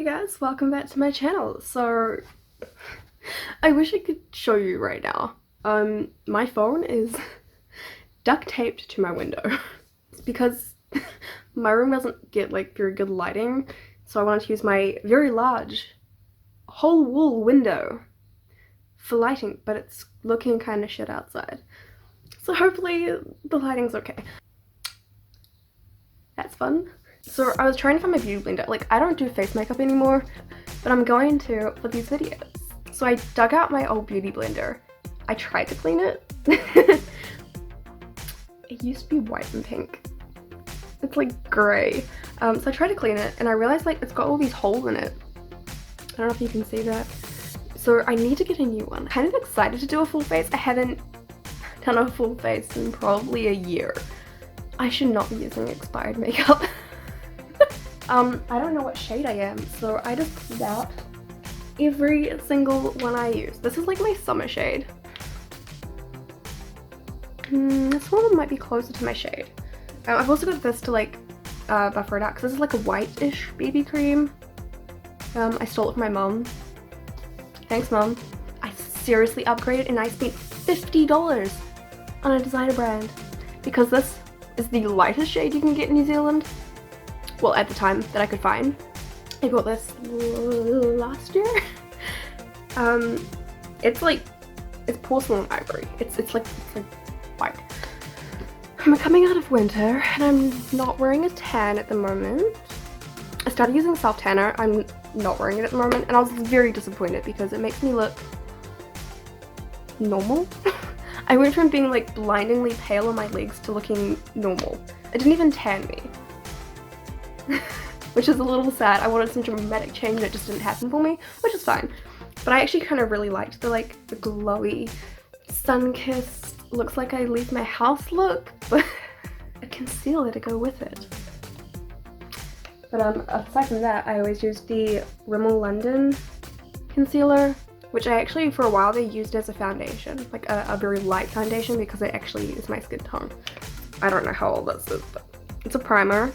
Hey guys, welcome back to my channel. So, I wish I could show you right now. My phone is duct taped to my window. It's because my room doesn't get like very good lighting, so I wanted to use my very large whole wall window for lighting, but it's looking kind of shit outside. So hopefully the lighting's okay. That's fun. So I was trying to find my beauty blender. Like, I don't do face makeup anymore, but I'm going to for these videos. So I dug out my old beauty blender. I tried to clean it. It used to be white and pink. It's like grey. So I tried to clean it and I realized like it's got all these holes in it. I don't know if you can see that. So I need to get a new one. I'm kind of excited to do a full face. I haven't done a full face in probably a year. I should not be using expired makeup. I don't know what shade I am, so I just pulled out every single one I use. This is like my summer shade. This one might be closer to my shade. I've also got this to like buffer it out, because this is like a white-ish BB cream. I stole it from my mom. Thanks, Mom. I seriously upgraded and I spent $50 on a designer brand, because this is the lightest shade you can get in New Zealand. Well, at the time that I could find. I got this last year. It's like, it's porcelain ivory. It's like white. I'm coming out of winter and I'm not wearing a tan at the moment. I started using self tanner. I'm not wearing it at the moment, and I was very disappointed because it makes me look normal. I went from being like blindingly pale on my legs to looking normal. It didn't even tan me. Which is a little sad. I wanted some dramatic change and it just didn't happen for me, which is fine. But I actually kind of really liked the the glowy, sun-kissed, looks like I leave my house look, but a concealer to go with it. But aside from that, I always use the Rimmel London concealer, which I actually for a while they used as a foundation, like a very light foundation, because it actually is my skin tone. I don't know how old this is, but it's a primer.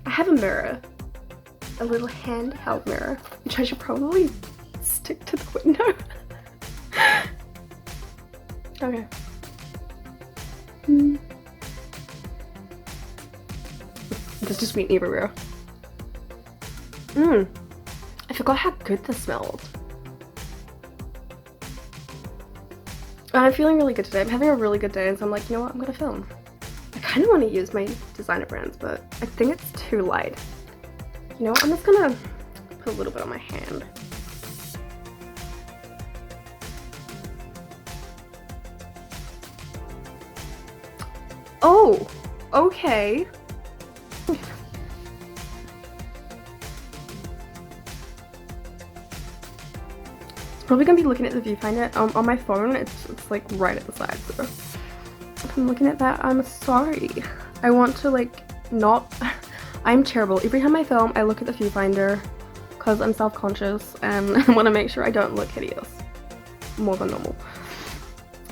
I have a mirror, a little handheld mirror, which I should probably stick to the window. Okay. This just went everywhere. I forgot how good this smelled. And I'm feeling really good today. I'm having a really good day, and so I'm like, you know what, I'm gonna film. I kind of want to use my designer brands, but I think it's too light. You know what, I'm just gonna put a little bit on my hand. Oh, okay. It's probably gonna be looking at the viewfinder. On my phone, it's like right at the side, so if I'm looking at that, I'm sorry. I want to like not. I'm terrible. Every time I film, I look at the viewfinder because I'm self-conscious and I want to make sure I don't look hideous more than normal.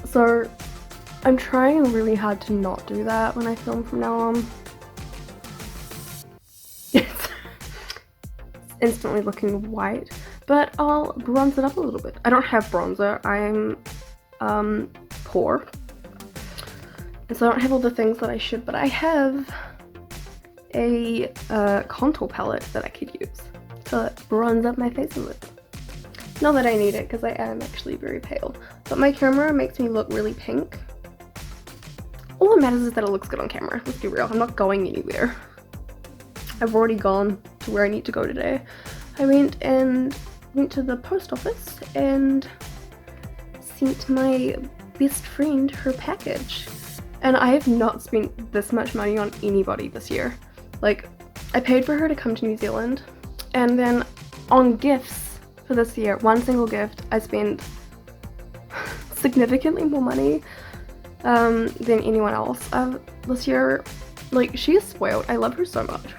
So I'm trying really hard to not do that when I film from now on. It's instantly looking white, but I'll bronze it up a little bit. I don't have bronzer. I'm poor, and so I don't have all the things that I should, but I have a contour palette that I could use to bronze up my face a little. Not that I need it, because I am actually very pale, but my camera makes me look really pink. All that matters is that it looks good on camera. Let's be real, I'm not going anywhere. I've already gone to where I need to go today. I went to the post office and sent my best friend her package. And I have not spent this much money on anybody this year. Like, I paid for her to come to New Zealand, and then on gifts for this year, one single gift, I spent significantly more money than anyone else this year. Like, she is spoiled. I love her so much.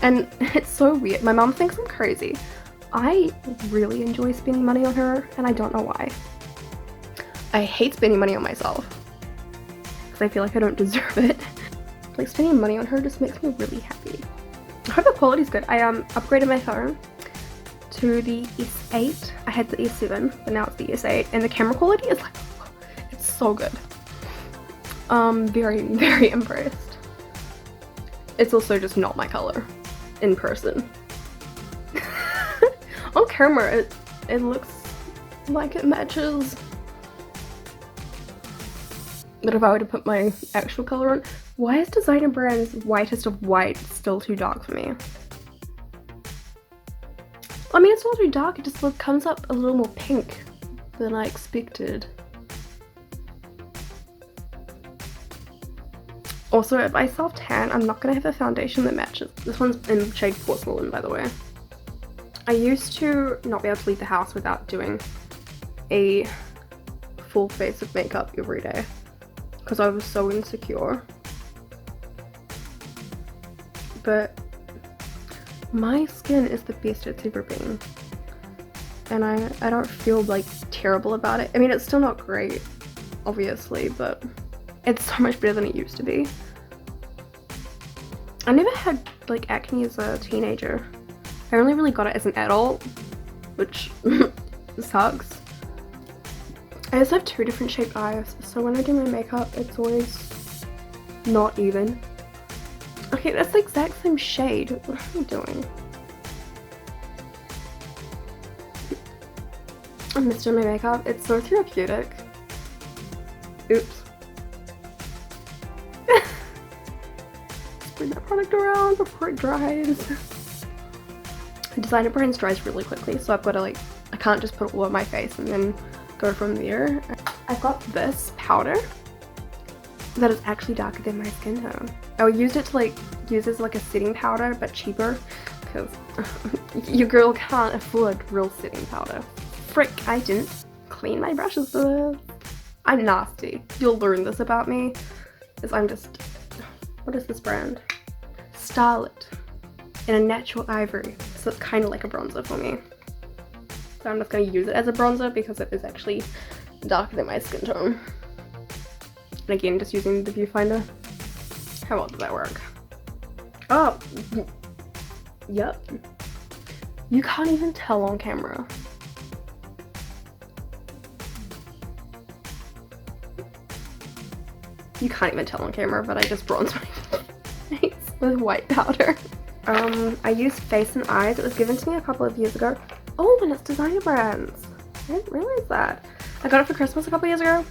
And it's so weird. My mom thinks I'm crazy. I really enjoy spending money on her, and I don't know why. I hate spending money on myself, because I feel like I don't deserve it. Like, spending money on her just makes me really happy. I hope the quality's good. I upgraded my phone to the S8. I had the S7, but now it's the S8, and the camera quality is like, it's so good. Very, very impressed. It's also just not my color in person. On camera, it looks like it matches. But if I were to put my actual color on, why is Designer Brands' whitest of white still too dark for me? I mean, it's not too dark, it just comes up a little more pink than I expected. Also, if I self-tan, I'm not gonna have a foundation that matches. This one's in shade Porcelain, by the way. I used to not be able to leave the house without doing a full face of makeup every day because I was so insecure. But my skin is the best it's ever been. And I don't feel like terrible about it. I mean, it's still not great, obviously, but it's so much better than it used to be. I never had like acne as a teenager. I only really got it as an adult, which sucks. I also have 2 different shaped eyes, so when I do my makeup, it's always not even. Okay, that's the exact same shade. What am I doing? I missed doing my makeup. It's so therapeutic. Oops. Spread that product around before it dries. Designer Brands dries really quickly, so I've got to like, I can't just put it all on my face and then go from there. I've got this powder that is actually darker than my skin tone. I used it to like, use as like a setting powder, but cheaper, because your girl can't afford real setting powder. Frick, I didn't clean my brushes for this. I'm nasty. You'll learn this about me, is I'm just, what is this brand? Starlet. In a natural ivory, so it's kind of like a bronzer for me. So I'm just going to use it as a bronzer because it is actually darker than my skin tone. And again, just using the viewfinder. How well does that work? Oh, yep. You can't even tell on camera. You can't even tell on camera, but I just bronzed my face with white powder. I used Face and Eyes. It was given to me a couple of years ago. Oh, and it's Designer Brands. I didn't realize that. I got it for Christmas a couple years ago.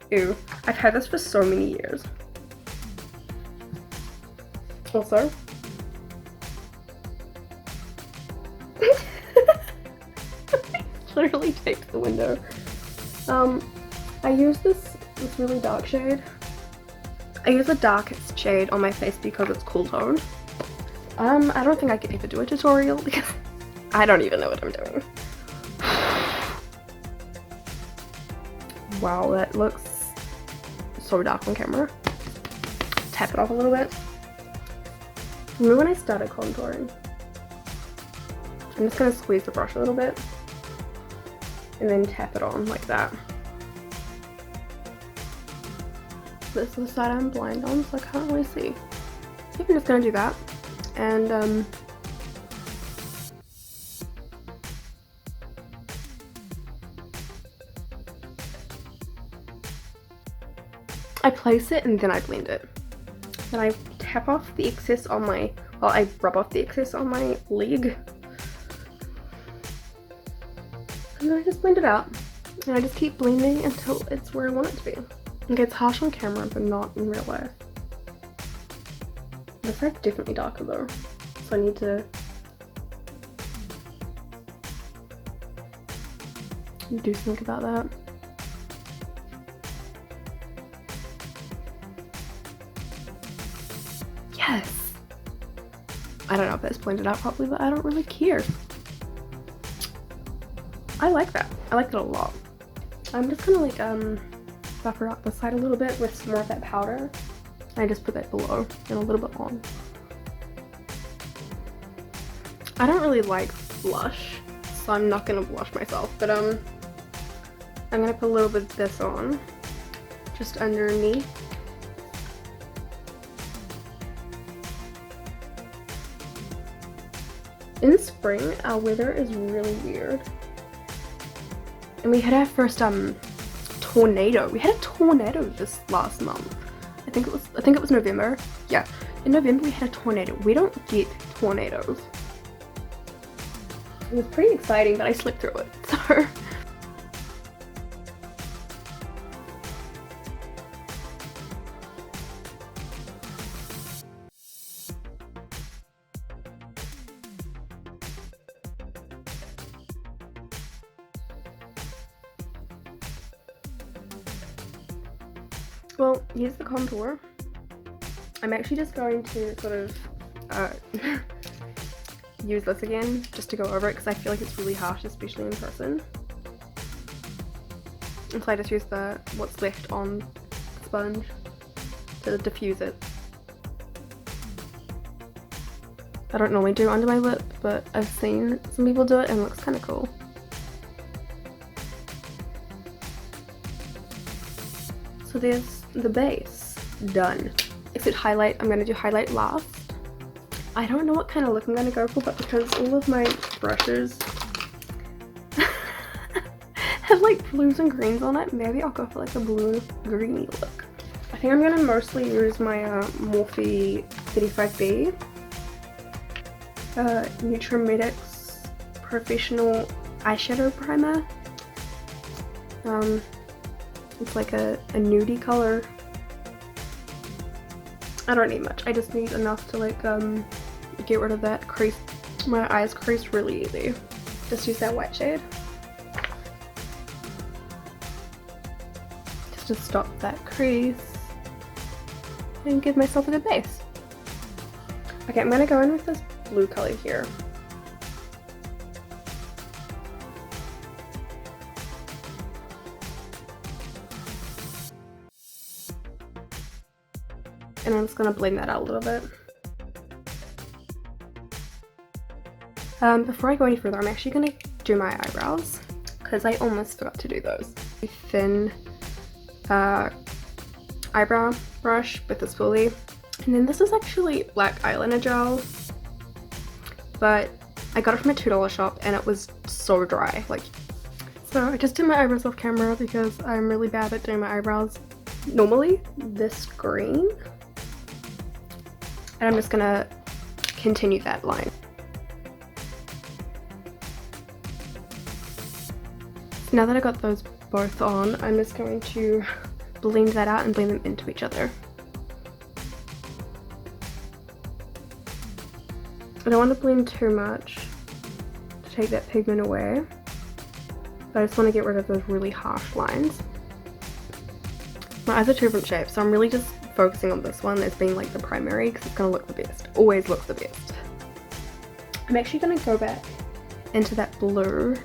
Ew. I've had this for so many years. Also, literally taped the window. I use this really dark shade. I use the darkest shade on my face because it's cool toned. I don't think I could ever do a tutorial because I don't even know what I'm doing. Wow, that looks so dark on camera. Tap it off a little bit. Remember when I started contouring? I'm just gonna squeeze the brush a little bit and then tap it on like that. This is the side I'm blind on, so I can't really see. I think I'm just gonna do that. And I place it and then I blend it. Then I tap off the excess on my, well, I rub off the excess on my leg. And then I just blend it out. And I just keep blending until it's where I want it to be. Okay, it's harsh on camera, but not in real life. This side's definitely darker though, so I need to do something about that. Yes! I don't know if that's blended out properly, but I don't really care. I like that. I like it a lot. I'm just gonna like buffer up the side a little bit with some more of that powder. I just put that below and a little bit on. I don't really like blush, so I'm not gonna blush myself, but I'm gonna put a little bit of this on, just underneath. In spring, our weather is really weird. And we had our first tornado. We had a tornado this last month. I think it was November. Yeah. In November we had a tornado. We don't get tornadoes. It was pretty exciting, but I slept through it. So well, here's the contour. I'm actually just going to sort of use this again just to go over it because I feel like it's really harsh, especially in person. And so I just use what's left on the sponge to diffuse it. I don't normally do under my lip, but I've seen some people do it and it looks kind of cool. So there's the base done. Except highlight, I'm going to do highlight last. I don't know what kind of look I'm going to go for, but because all of my brushes have like blues and greens on it, maybe I'll go for like a blue greeny look. I think I'm going to mostly use my Morphe 35B Nutromedics Professional Eyeshadow Primer. It's like a nudie color. I don't need much. I just need enough to like get rid of that crease. My eyes crease really easy. Just use that white shade. Just to stop that crease and give myself a good base. Okay, I'm gonna go in with this blue color here. And I'm just going to blend that out a little bit. Before I go any further, I'm actually going to do my eyebrows because I almost forgot to do those. Thin eyebrow brush with the spoolie. And then this is actually black eyeliner gel, but I got it from a $2 shop and it was so dry. So I just did my eyebrows off camera because I'm really bad at doing my eyebrows normally this green. And I'm just gonna continue that line. Now that I got those both on, I'm just going to blend that out and blend them into each other. I don't want to blend too much to take that pigment away, but I just want to get rid of those really harsh lines. My eyes are two different shapes, so I'm really just focusing on this one as being like the primary because it's going to look the best. Always looks the best. I'm actually going to go back into that blue.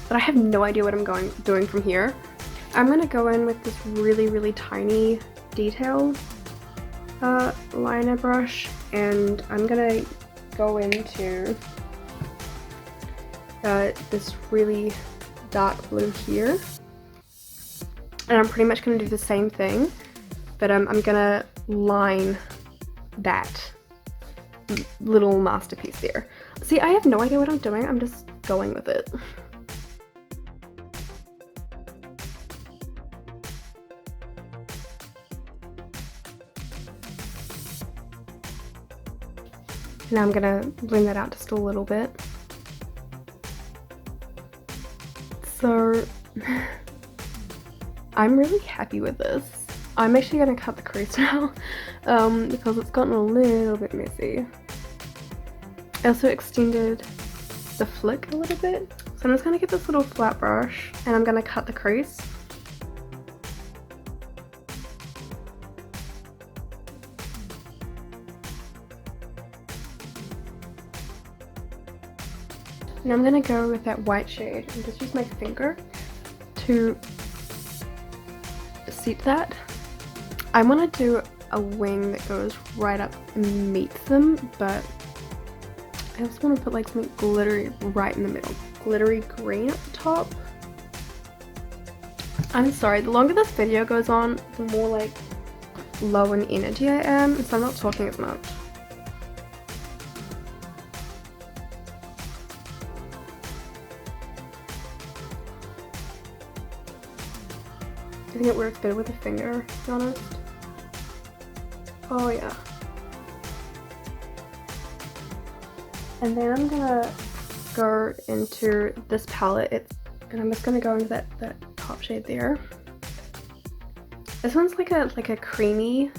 But I have no idea what I'm doing from here. I'm going to go in with this really, really tiny detail liner brush, and I'm gonna go into this really dark blue here, and I'm pretty much gonna do the same thing, but I'm gonna line that little masterpiece there. See, I have no idea what I'm doing, I'm just going with it. Now I'm gonna blend that out just a little bit. So I'm really happy with this. I'm actually gonna cut the crease now because it's gotten a little bit messy. I also extended the flick a little bit. So I'm just gonna get this little flat brush and I'm gonna cut the crease. And I'm gonna go with that white shade and just use my finger to set that. I want to do a wing that goes right up and meets them, but I also want to put like something glittery right in the middle. Glittery green at the top. I'm sorry, the longer this video goes on, the more like low in energy I am, so I'm not talking as much. I think it works better with a finger, to be honest. Oh yeah. And then I'm gonna go into this palette, and I'm just gonna go into that top shade there. This one's like a creamy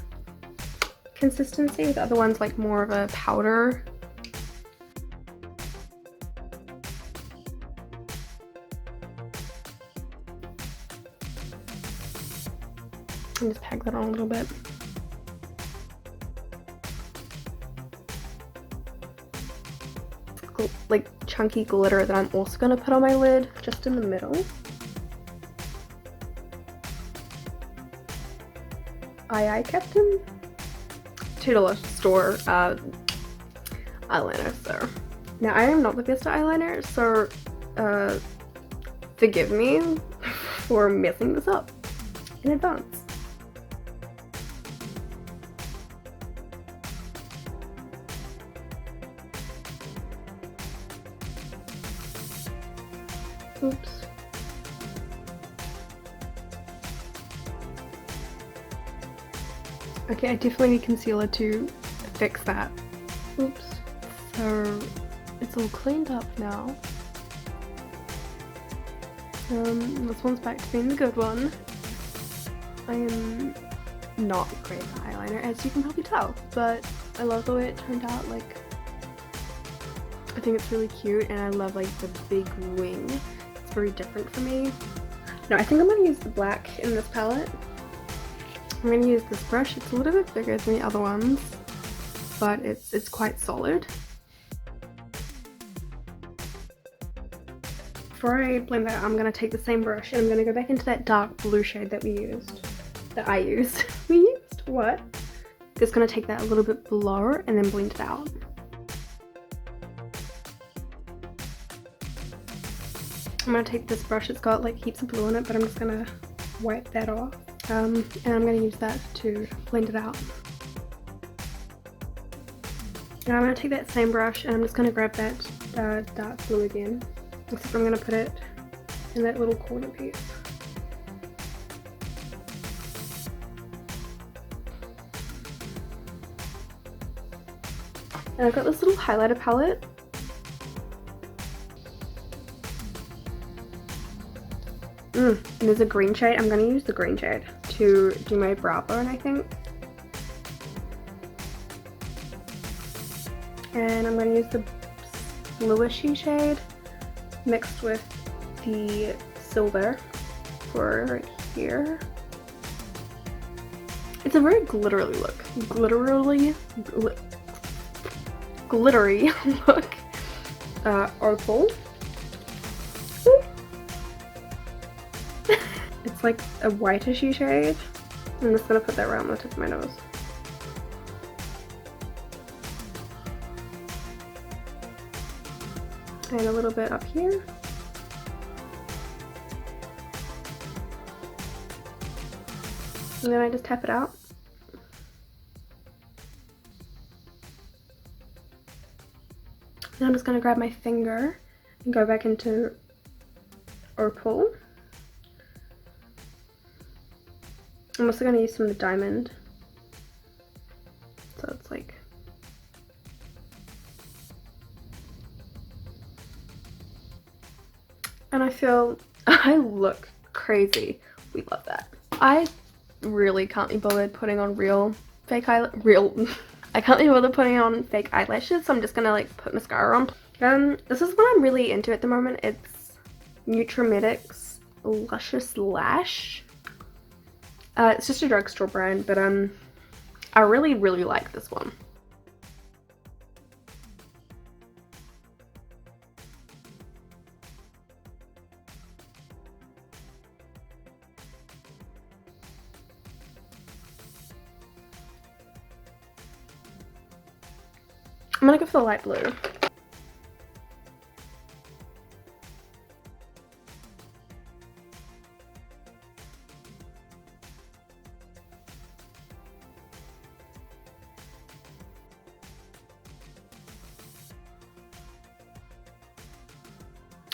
consistency. The other one's like more of a powder. And just pack that on a little bit. Like chunky glitter that I'm also gonna put on my lid, just in the middle. I kept him $2 store eyeliner. So now I am not the best at eyeliner, so forgive me for messing this up in advance. Oops. Okay, I definitely need concealer to fix that. Oops. So it's all cleaned up now. This one's back to being the good one. I am not great at eyeliner, as you can probably tell, but I love the way it turned out. Like, I think it's really cute, and I love like the big wing. It's very different for me. No, I think I'm gonna use the black in this palette. I'm gonna use this brush. It's a little bit bigger than the other ones, but it's quite solid. Before I blend that out, I'm gonna take the same brush and I'm gonna go back into that dark blue shade that we used. What? Just gonna take that a little bit below and then blend it out. I'm gonna take this brush, it's got like heaps of blue in it, but I'm just gonna wipe that off. And I'm gonna use that to blend it out. And I'm gonna take that same brush and I'm just gonna grab that dark blue again. Except I'm gonna put it in that little corner piece. And I've got this little highlighter palette. And there's a green shade. I'm gonna use the green shade to do my brow bone, I think. And I'm gonna use the bluishy shade mixed with the silver for right here. It's a very glittery look. Glittery look. Opal. It's like a whitish shade. I'm just gonna put that around the tip of my nose. And a little bit up here. And then I just tap it out. And I'm just gonna grab my finger and go back into Opal. I'm also going to use some of the diamond, so it's like, and I feel I look crazy. We love that. I really can't be bothered putting on I can't be bothered putting on fake eyelashes, so I'm just gonna like put mascara on. This is what I'm really into at the moment. It's Nutremedics Luscious Lash. It's just a drugstore brand, but I really like this one. I'm gonna go for the light blue.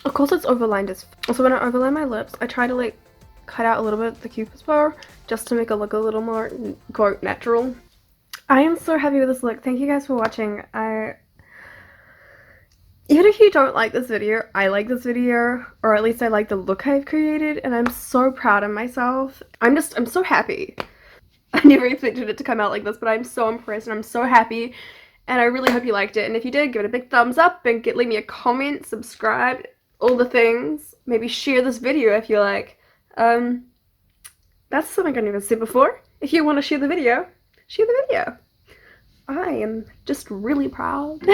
Of course it's overlined as also when I overline my lips, I try to like cut out a little bit of the cupid's bow just to make it look a little more quote natural. I am so happy with this look. Thank you guys for watching. Even if you don't like this video, I like this video, or at least I like the look I've created, and I'm so proud of myself. I'm so happy. I never expected it to come out like this, but I'm so impressed and I'm so happy, and I really hope you liked it. And if you did, give it a big thumbs up and leave me a comment, subscribe, all the things. Maybe share this video if you like. That's something I never said before. If you want to share the video, share the video. I am just really proud.